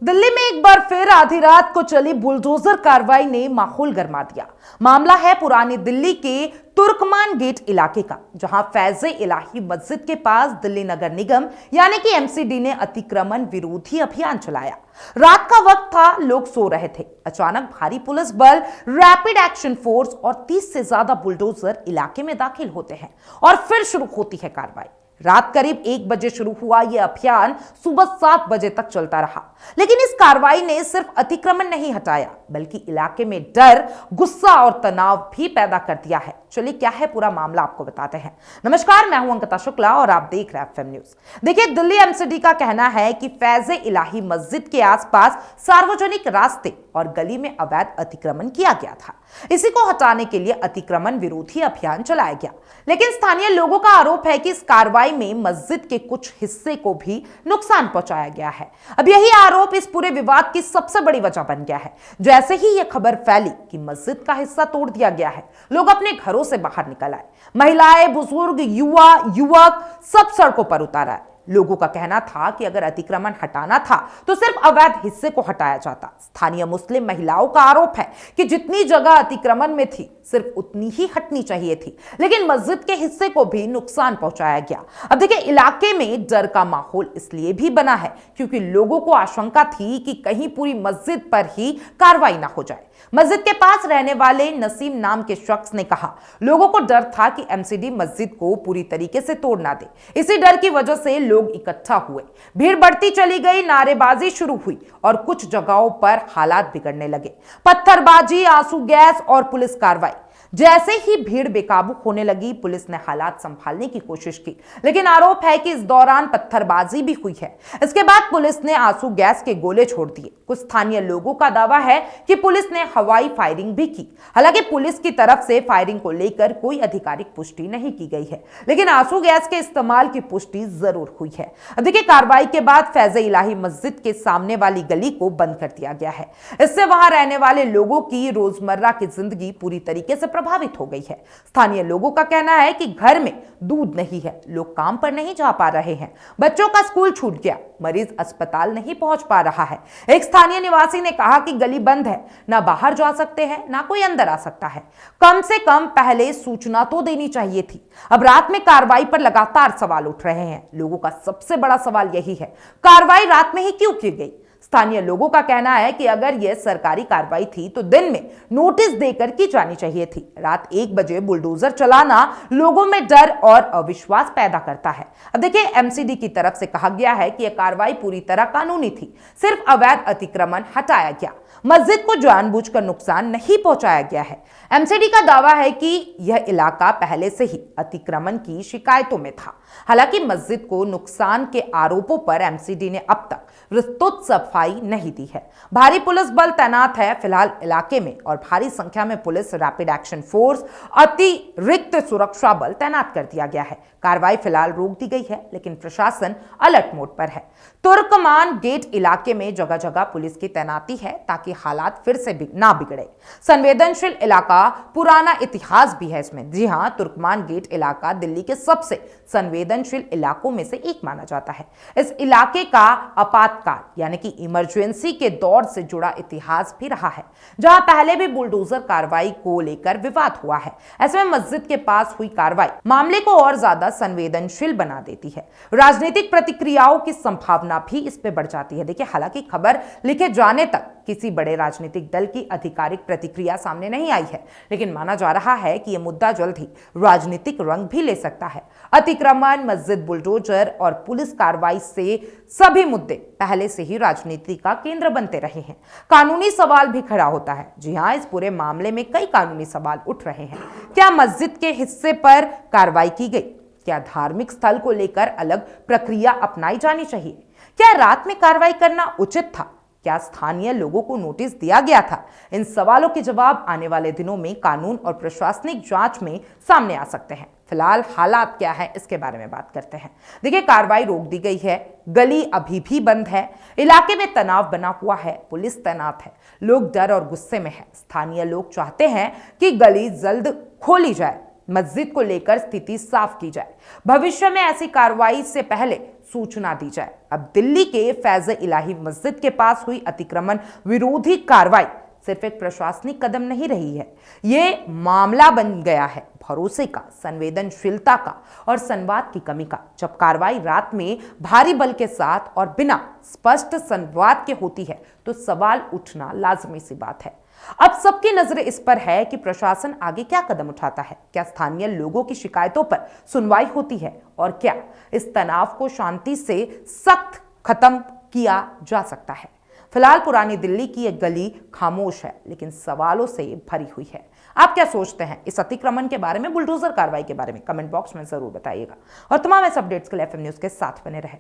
दिल्ली में एक बार फिर आधी रात को चली बुलडोजर कार्रवाई ने माहौल गर्मा दिया। मामला है पुरानी दिल्ली के तुर्कमान गेट इलाके का, जहां फैज़े इलाही मस्जिद के पास दिल्ली नगर निगम यानी कि एमसीडी ने अतिक्रमण विरोधी अभियान चलाया। रात का वक्त था, लोग सो रहे थे। अचानक भारी पुलिस बल, रैपिड एक्शन फोर्स और 30 से ज्यादा बुलडोजर इलाके में दाखिल होते हैं और फिर शुरू होती है कार्रवाई। रात करीब 1 बजे शुरू हुआ यह अभियान सुबह 7 बजे तक चलता रहा, लेकिन इस कार्रवाई ने सिर्फ अतिक्रमण नहीं हटाया बल्कि इलाके में डर, गुस्सा और तनाव भी पैदा कर दिया है। चलिए क्या है पूरा मामला आपको बताते हैं। नमस्कार, मैं हूं अंकिता शुक्ला और आप देख रहे हैं एफएम न्यूज। देखिए, दिल्ली एमसीडी का कहना है कि फैज़े इलाही मस्जिद के आसपास सार्वजनिक रास्ते और गली में अवैध अतिक्रमण किया गया था। इसी को हटाने के लिए अतिक्रमण विरोधी अभियान चलाया गया, लेकिन स्थानीय लोगों का आरोप है कि इस कार्रवाई में मस्जिद के कुछ हिस्से को भी नुकसान पहुंचाया गया है। अब यही आरोप इस पूरे विवाद की सबसे बड़ी वजह बन गया है। जैसे ही यह खबर फैली कि मस्जिद का हिस्सा तोड़ दिया गया है, लोग अपने घरों से बाहर निकल आए। महिलाएं, बुजुर्ग, युवा, युवक सब सड़कों पर उतर आए। लोगों का कहना था कि अगर अतिक्रमण हटाना था तो सिर्फ अवैध हिस्से को हटाया जाता। स्थानीय मुस्लिम महिलाओं का आरोप है कि जितनी जगह अतिक्रमण में थी सिर्फ उतनी ही हटनी चाहिए थी, लेकिन मस्जिद के हिस्से को भी नुकसान पहुंचाया गया। अब देखिए, इलाके में डर का माहौल इसलिए भी बना है क्योंकि लोगों को आशंका थी कि कहीं पूरी मस्जिद पर ही कार्रवाई ना हो जाए। मस्जिद के पास रहने वाले नसीम नाम के शख्स ने कहा, लोगों को डर था कि एमसीडी मस्जिद को पूरी तरीके से तोड़ ना दे। इसी डर की वजह से लोग इकट्ठा हुए, भीड़ बढ़ती चली गई, नारेबाजी शुरू हुई और कुछ जगहों पर हालात बिगड़ने लगे। पत्थरबाजी, आंसू गैस और पुलिस कार्रवाई। जैसे ही भीड़ बेकाबू होने लगी, पुलिस ने हालात संभालने की कोशिश की, लेकिन आरोप है कि इस दौरान पत्थरबाजी भी हुई है। इसके बाद पुलिस ने आंसू गैस के गोले छोड़ दिए। कुछ स्थानीय लोगों का दावा है कि पुलिस ने हवाई फायरिंग भी की। हालांकि पुलिस की तरफ से फायरिंग को लेकर कोई आधिकारिक पुष्टि नहीं की गई है, लेकिन आंसू गैस के इस्तेमाल की पुष्टि जरूर हुई है। देखिए, कार्रवाई के बाद फैज़े इलाही मस्जिद के सामने वाली गली को बंद कर दिया गया है। इससे वहां रहने वाले लोगों की रोजमर्रा की जिंदगी पूरी तरीके से प्रभावित हो गई है। स्थानीय लोगों का कहना है कि घर में दूध नहीं है, लोग काम पर नहीं जा पा रहे हैं, बच्चों का स्कूल छूट गया, मरीज अस्पताल नहीं पहुंच पा रहा है। एक स्थानीय निवासी ने कहा कि गली बंद है, ना बाहर जा सकते हैं ना कोई अंदर आ सकता है। कम से कम पहले सूचना तो देनी चाहिए थी। अब रात में कार्रवाई पर लगातार सवाल उठ रहे हैं। लोगों का सबसे बड़ा सवाल यही है, कार्रवाई रात में ही क्यों की गई? स्थानीय लोगों का कहना है कि अगर यह सरकारी कार्रवाई थी तो दिन में नोटिस देकर की जानी चाहिए थी। रात 1 बजे बुलडोजर चलाना लोगों में डर और अविश्वास पैदा करता है। अब देखिए, एमसीडी की तरफ से कहा गया है कि यह कार्रवाई पूरी तरह कानूनी थी, सिर्फ अवैध अतिक्रमण हटाया गया, मस्जिद को जानबूझकर नुकसान नहीं पहुंचाया गया है। एमसीडी का दावा है कि यह इलाका पहले से ही अतिक्रमण की शिकायतों में था। हालांकि मस्जिद को नुकसान के आरोपों पर एमसीडी ने अब तक विस्तृत सफाई नहीं दी है। भारी पुलिस बल तैनात है फिलहाल इलाके में और भारी संख्या में पुलिस, रैपिड एक्शन फोर्स, अतिरिक्त सुरक्षा बल तैनात कर दिया गया है। कार्रवाई फिलहाल रोक दी गई है, लेकिन प्रशासन अलर्ट मोड पर है। तुर्कमान गेट इलाके में जगह जगह पुलिस की तैनाती है ताकि हालात फिर से ना बिगड़े। संवेदनशील इलाका, पुराना इतिहास भी है इसमें। जी हां, तुर्कमान गेट इलाका दिल्ली के सबसे संवेदनशील इलाकों में से एक माना जाता है। इस इलाके का आपातकाल यानी कि इमरजेंसी के दौर से जुड़ा इतिहास भी रहा है, जहां पहले भी बुलडोजर कार्रवाई को लेकर विवाद हुआ है। ऐसे में मस्जिद के पास हुई कार्रवाई मामले को और ज्यादा संवेदनशील बना देती है। राजनीतिक प्रतिक्रियाओं की संभावना भी इस पे बढ़ जाती है। देखिए, हालांकि खबर लिखे जाने तक किसी बड़े राजनीतिक दल की आधिकारिक प्रतिक्रिया सामने नहीं आई है, लेकिन माना जा रहा है कि यह मुद्दा जल्द ही राजनीतिक रंग भी ले सकता है। अतिक्रमण, मस्जिद बुलडोजर और पुलिस कार्रवाई से सभी मुद्दे पहले से ही राजनीति का केंद्र बनते रहे हैं। कानूनी सवाल भी खड़ा होता है। जी हां, इस पूरे मामले में कई कानूनी सवाल उठ रहे हैं। क्या मस्जिद के हिस्से पर कार्रवाई की गई? क्या धार्मिक स्थल को लेकर अलग प्रक्रिया अपनाई जानी चाहिए? क्या रात में कार्रवाई करना उचित था? क्या स्थानीय लोगों को नोटिस दिया गया था? इन सवालों के जवाब आने वाले दिनों में कानून और प्रशासनिक जांच में सामने आ सकते हैं। फिलहाल हालात क्या है इसके बारे में बात करते हैं। देखिए, कार्रवाई रोक दी गई है, गली अभी भी बंद है, इलाके में तनाव बना हुआ है, पुलिस तैनात है, लोग डर और गुस्से में हैं। स्थानीय लोग चाहते हैं कि गली जल्द खोली जाए, मस्जिद को लेकर स्थिति साफ की जाए। भविष्य में ऐसी कार्रवाई से पहले सूचना दी जाए। अब दिल्ली के फैज़ इलाही मस्जिद के पास हुई अतिक्रमण विरोधी कार्रवाई सिर्फ एक प्रशासनिक कदम नहीं रही है, ये मामला बन गया है भरोसे का, संवेदनशीलता का और संवाद की कमी का। जब कार्रवाई रात में भारी बल के साथ और बिना स्पष्ट संवाद के होती है तो सवाल उठना लाजमी सी बात है। अब सबकी नजरें इस पर है कि प्रशासन आगे क्या कदम उठाता है। क्या स्थानीय लोगों की शिकायतों पर सुनवाई होती है और क्या इस तनाव को शांति से सख्त खत्म किया जा सकता है। फिलहाल पुरानी दिल्ली की एक गली खामोश है लेकिन सवालों से भरी हुई है। आप क्या सोचते हैं इस अतिक्रमण के बारे में, बुलडोजर कार्रवाई के बारे में? कमेंट बॉक्स में जरूर बताइएगा और तमाम ऐसे अपडेट्स के लिए एफएम न्यूज के साथ बने रहे।